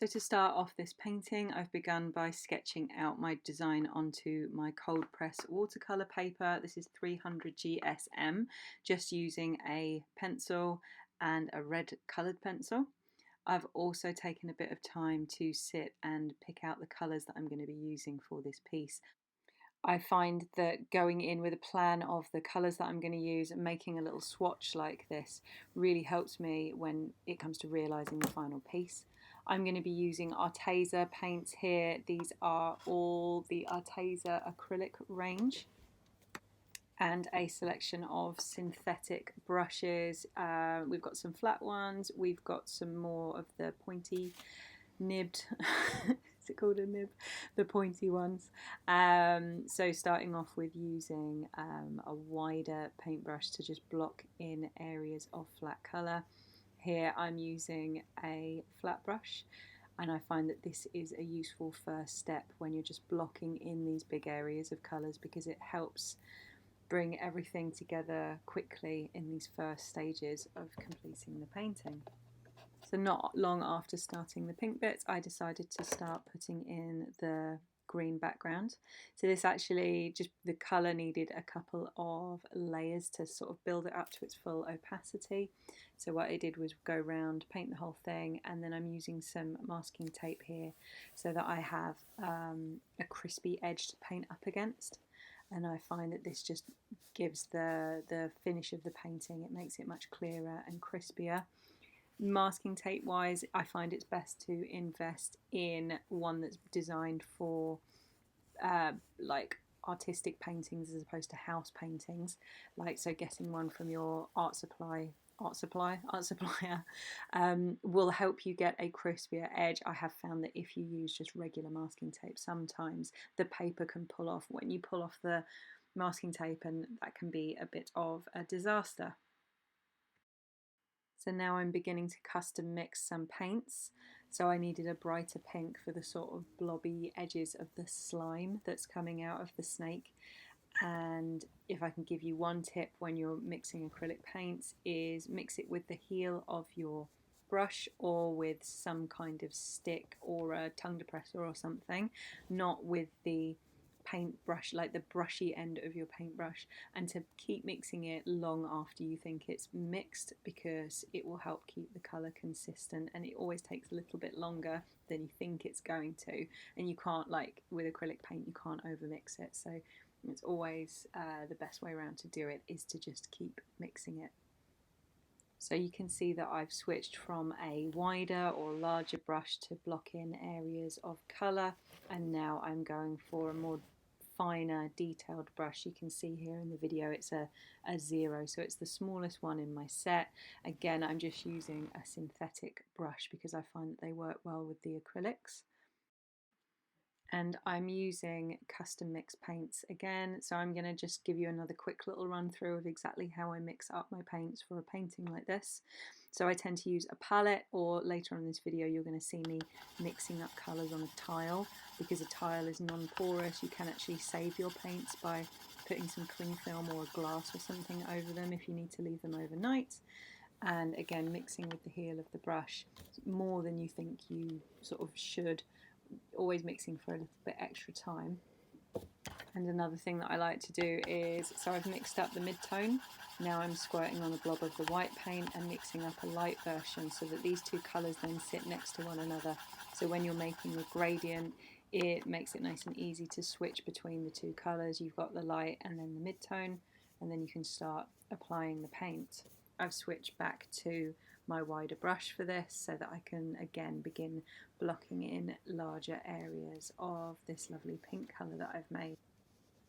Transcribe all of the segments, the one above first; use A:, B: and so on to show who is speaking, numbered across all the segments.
A: So to start off this painting, I've begun by sketching out my design onto my cold press watercolour paper. This is 300 GSM, just using a pencil and a red coloured pencil. I've also taken a bit of time to sit and pick out the colours that I'm going to be using for this piece. I find that going in with a plan of the colours that I'm going to use and making a little swatch like this really helps me when it comes to realising the final piece. I'm going to be using Arteza paints here. These are all the Arteza acrylic range and a selection of synthetic brushes. We've got some flat ones, we've got some more of the pointy nibbed is it called a nib, the pointy ones. So starting off with using a wider paintbrush to just block in areas of flat colour. Here I'm using a flat brush, and I find that this is a useful first step when you're just blocking in these big areas of colours, because it helps bring everything together quickly in these first stages of completing the painting. So not long after starting the pink bits, I decided to start putting in the green background. So this actually, just the colour needed a couple of layers to sort of build it up to its full opacity. So what I did was go around, paint the whole thing, and then I'm using some masking tape here so that I have a crispy edge to paint up against. And I find that this just gives the finish of the painting, it makes it much clearer and crispier. Masking tape wise, I find it's best to invest in one that's designed for like artistic paintings as opposed to house paintings. Like, so getting one from your art supplier will help you get a crispier edge. I have found that if you use just regular masking tape, sometimes the paper can pull off when you pull off the masking tape, and that can be a bit of a disaster. So now I'm beginning to custom mix some paints. So I needed a brighter pink for the sort of blobby edges of the slime that's coming out of the snake. And if I can give you one tip when you're mixing acrylic paints, is mix it with the heel of your brush or with some kind of stick or a tongue depressor or something, not with the paintbrush, like the brushy end of your paintbrush, and to keep mixing it long after you think it's mixed, because it will help keep the colour consistent, and it always takes a little bit longer than you think it's going to, and you can't, like with acrylic paint, you can't over mix it. So it's always the best way around to do it is to just keep mixing it. So you can see that I've switched from a wider or larger brush to block in areas of colour, and now I'm going for a more finer detailed brush. You can see here in the video it's a 0, so it's the smallest one in my set. Again, I'm just using a synthetic brush because I find that they work well with the acrylics. And I'm using custom mix paints again, so I'm going to just give you another quick little run through of exactly how I mix up my paints for a painting like this. So I tend to use a palette, or later on in this video you're going to see me mixing up colours on a tile, because a tile is non-porous. You can actually save your paints by putting some cling film or a glass or something over them if you need to leave them overnight. And again, mixing with the heel of the brush more than you think you sort of should, always mixing for a little bit extra time. And another thing that I like to do is, so I've mixed up the mid-tone, now I'm squirting on a blob of the white paint and mixing up a light version so that these two colours then sit next to one another. So when you're making a gradient, it makes it nice and easy to switch between the two colours. You've got the light and then the mid-tone, and then you can start applying the paint. I've switched back to my wider brush for this so that I can again begin blocking in larger areas of this lovely pink colour that I've made.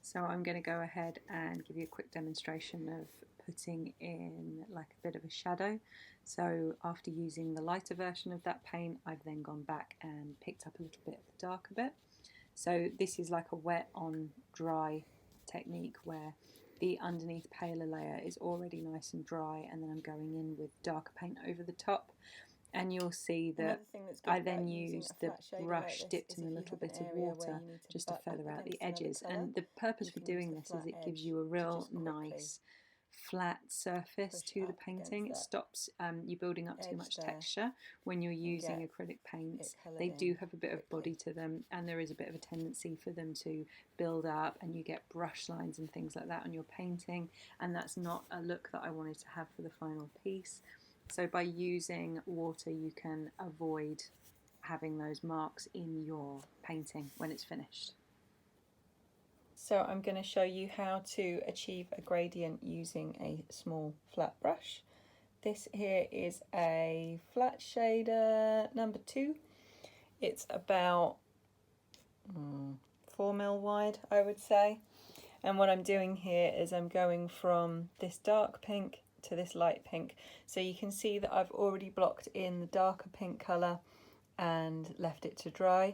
A: So I'm going to go ahead and give you a quick demonstration of putting in like a bit of a shadow. So after using the lighter version of that paint, I've then gone back and picked up a little bit of the darker bit. So this is like a wet on dry technique where the underneath paler layer is already nice and dry, and then I'm going in with darker paint over the top. And you'll see that I then use the brush dipped in a little bit of water just to feather out the edges. And the purpose for doing this is it gives you a real nice flat surface to the painting. It stops you building up too much texture when you're using acrylic paints. They do have a bit of body to them, and there is a bit of a tendency for them to build up, and you get brush lines and things like that on your painting, and that's not a look that I wanted to have for the final piece. So by using water you can avoid having those marks in your painting when it's finished.
B: So I'm going to show you how to achieve a gradient using a small flat brush. This here is a flat shader number 2. It's about 4mm wide, I would say. And what I'm doing here is I'm going from this dark pink to this light pink. So you can see that I've already blocked in the darker pink colour and left it to dry.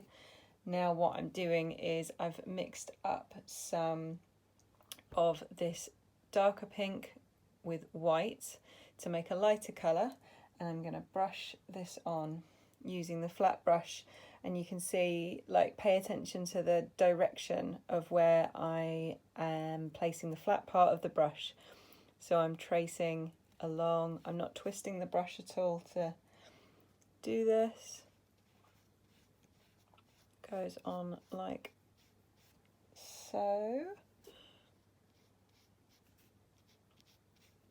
B: Now what I'm doing is I've mixed up some of this darker pink with white to make a lighter colour, and I'm going to brush this on using the flat brush, and you can see, like, pay attention to the direction of where I am placing the flat part of the brush. So I'm tracing along, I'm not twisting the brush at all to do this. Goes on like so.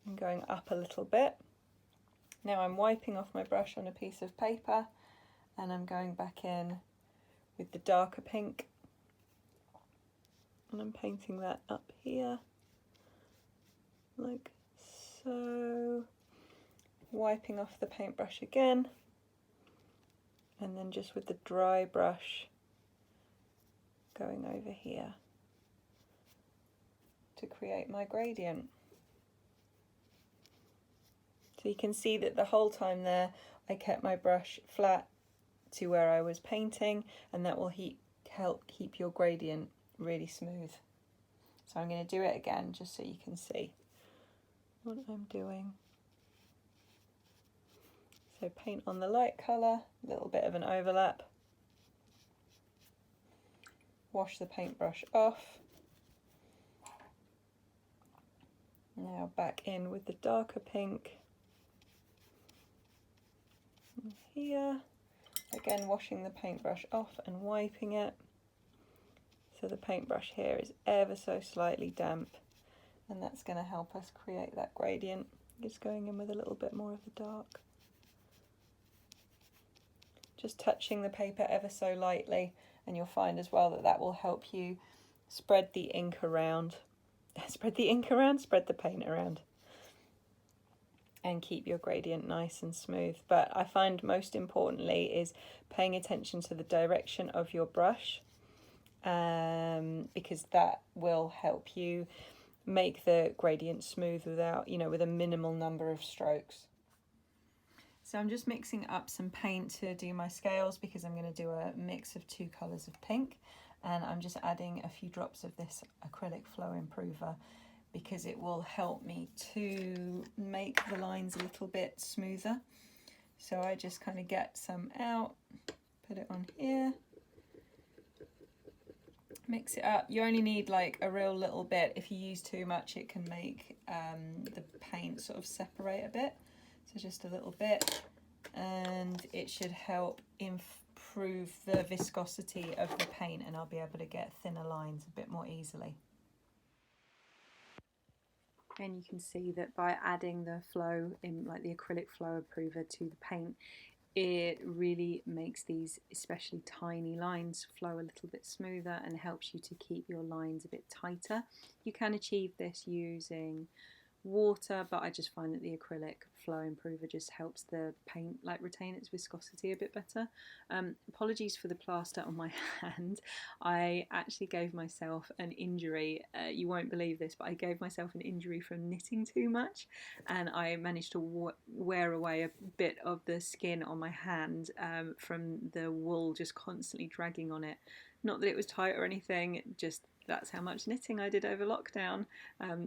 B: I'm going up a little bit. Now I'm wiping off my brush on a piece of paper, and I'm going back in with the darker pink, and I'm painting that up here like so, wiping off the paintbrush again, and then just with the dry brush going over here to create my gradient. So you can see that the whole time there I kept my brush flat to where I was painting, and that will help keep your gradient really smooth. So I'm going to do it again just so you can see what I'm doing. So paint on the light colour, a little bit of an overlap. Wash the paintbrush off. Now back in with the darker pink. And here, again washing the paintbrush off and wiping it. So the paintbrush here is ever so slightly damp, and that's going to help us create that gradient. Just going in with a little bit more of the dark. Just touching the paper ever so lightly, and you'll find as well that that will help you spread the ink around. Spread the paint around, and keep your gradient nice and smooth. But I find most importantly is paying attention to the direction of your brush, because that will help you make the gradient smooth without, with a minimal number of strokes. So I'm just mixing up some paint to do my scales, because I'm going to do a mix of 2 colours of pink, and I'm just adding a few drops of this acrylic flow improver because it will help me to make the lines a little bit smoother. So I just kind of get some out, put it on here, mix it up. You only need like a real little bit. If you use too much, it can make the paint sort of separate a bit. So just a little bit, and it should help improve the viscosity of the paint, and I'll be able to get thinner lines a bit more easily.
A: And you can see that by adding the flow in, like the acrylic flow improver to the paint, it really makes these especially tiny lines flow a little bit smoother and helps you to keep your lines a bit tighter. You can achieve this using water, but I just find that the acrylic flow improver just helps the paint like retain its viscosity a bit better. Apologies for the plaster on my hand. I actually gave myself an injury. You won't believe this, but I gave myself an injury from knitting too much, and I managed to wear away a bit of the skin on my hand from the wool just constantly dragging on it. Not that it was tight or anything, just that's how much knitting I did over lockdown.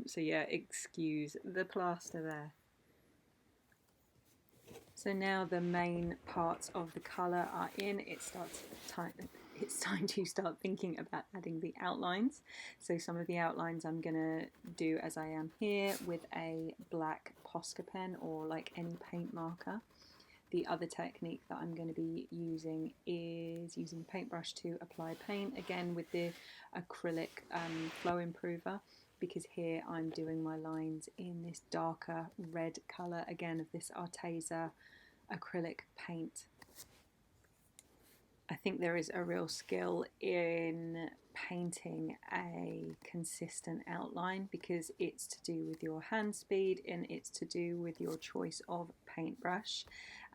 A: So yeah, excuse the plaster there. So now the main parts of the colour are in. It starts it's time to start thinking about adding the outlines. So some of the outlines I'm gonna do as I am here with a black Posca pen or like any paint marker. The other technique that I'm going to be using is using a paintbrush to apply paint, again with the acrylic flow improver, because here I'm doing my lines in this darker red colour, again of this Arteza acrylic paint. I think there is a real skill in painting a consistent outline because it's to do with your hand speed and it's to do with your choice of paintbrush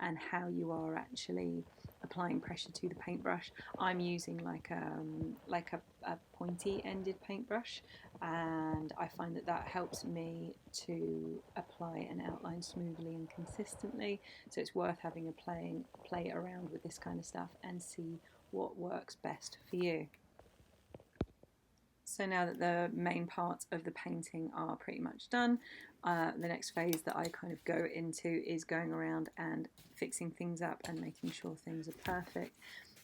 A: and how you are actually applying pressure to the paintbrush. I'm using like a pointy ended paintbrush, and I find that that helps me to apply an outline smoothly and consistently. So it's worth having a play around with this kind of stuff and see what works best for you. So now that the main parts of the painting are pretty much done, the next phase that I kind of go into is going around and fixing things up and making sure things are perfect.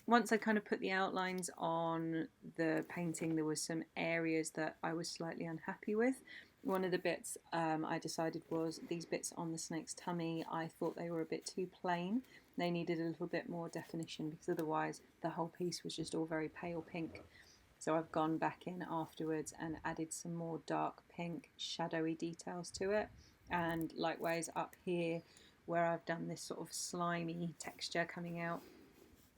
A: Once I kind of put the outlines on the painting, there was some areas that I was slightly unhappy with. One of the bits I decided was these bits on the snake's tummy, I thought they were a bit too plain. They needed a little bit more definition because otherwise the whole piece was just all very pale pink. So I've gone back in afterwards and added some more dark pink shadowy details to it. And likewise up here where I've done this sort of slimy texture coming out,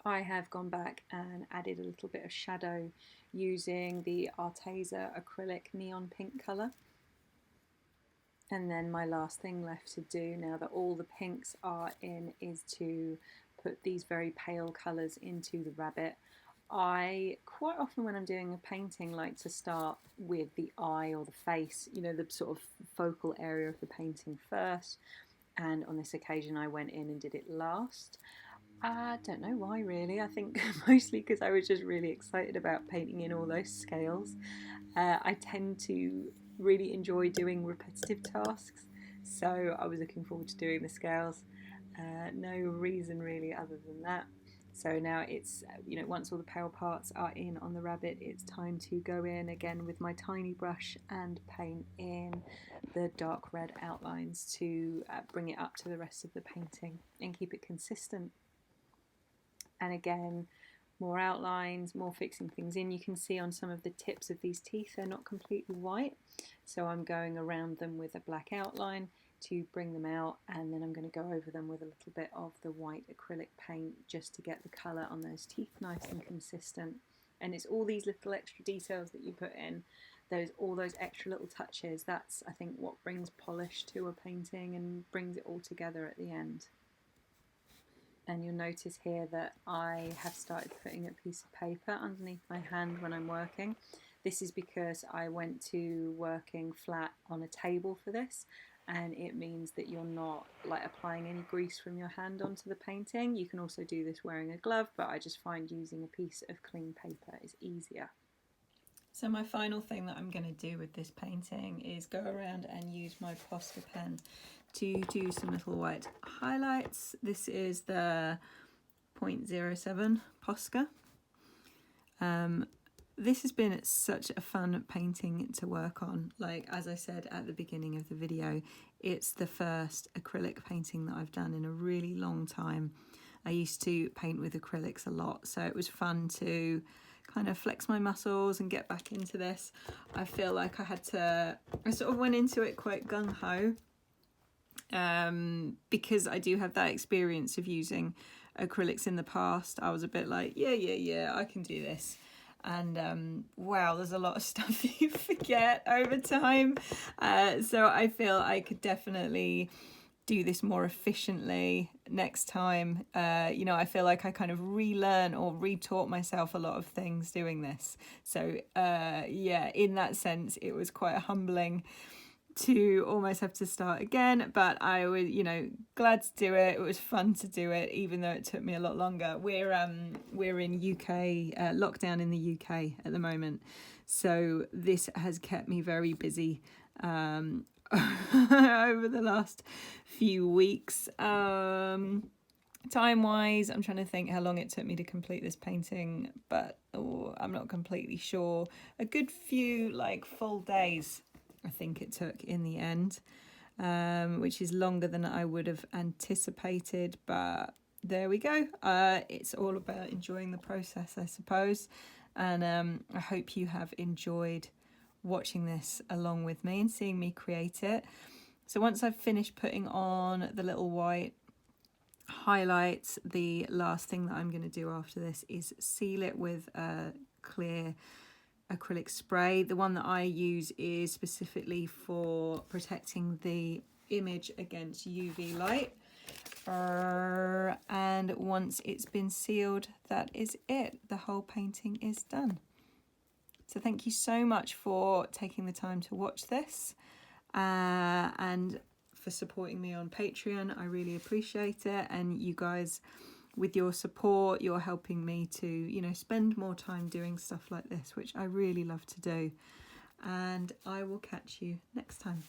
A: I have gone back and added a little bit of shadow using the Arteza acrylic neon pink colour. And then my last thing left to do now that all the pinks are in is to put these very pale colours into the rabbit. I quite often when I'm doing a painting like to start with the eye or the face, you know, the sort of focal area of the painting first, and on this occasion I went in and did it last. I don't know why really, I think mostly because I was just really excited about painting in all those scales. I tend to really enjoy doing repetitive tasks, so I was looking forward to doing the scales. No reason really other than that. So now it's, you know, once all the pale parts are in on the rabbit, it's time to go in again with my tiny brush and paint in the dark red outlines to bring it up to the rest of the painting and keep it consistent. And again, more outlines, more fixing things in. You can see on some of the tips of these teeth, they're not completely white. So I'm going around them with a black outline to bring them out, and then I'm going to go over them with a little bit of the white acrylic paint just to get the colour on those teeth nice and consistent. And it's all these little extra details that you put in, all those extra little touches, that's I think what brings polish to a painting and brings it all together at the end. And you'll notice here that I have started putting a piece of paper underneath my hand when I'm working. This is because I went to working flat on a table for this, and it means that you're not like applying any grease from your hand onto the painting. You can also do this wearing a glove, but I just find using a piece of clean paper is easier. So my final thing that I'm going to do with this painting is go around and use my Posca pen to do some little white highlights. This is the 0.07 Posca. This has been such a fun painting to work on. Like, as I said at the beginning of the video, it's the first acrylic painting that I've done in a really long time. I used to paint with acrylics a lot, so it was fun to kind of flex my muscles and get back into this. I feel like I sort of went into it quite gung-ho, because I do have that experience of using acrylics in the past. I was a bit like, yeah, I can do this. And wow, there's a lot of stuff you forget over time. So I feel I could definitely do this more efficiently next time. You know, I feel like I kind of relearn or retaught myself a lot of things doing this. So yeah, in that sense, it was quite humbling to almost have to start again, but I was, you know, glad to do it. It was fun to do it, even though it took me a lot longer. We're in UK lockdown in the UK at the moment, so this has kept me very busy over the last few weeks.
B: Time wise, I'm trying to think how long it took me to complete this painting, but I'm not completely sure. A good few like full days I think it took in the end, which is longer than I would have anticipated, but there we go. It's all about enjoying the process, I suppose, and I hope you have enjoyed watching this along with me and seeing me create it. So once I've finished putting on the little white highlights, the last thing that I'm going to do after this is seal it with a clear acrylic spray. The one that I use is specifically for protecting the image against UV light. And once it's been sealed, that is it. The whole painting is done. So thank you so much for taking the time to watch this, and for supporting me on Patreon. I really appreciate it, and you guys, with your support, you're helping me to, you know, spend more time doing stuff like this, which I really love to do. And I will catch you next time.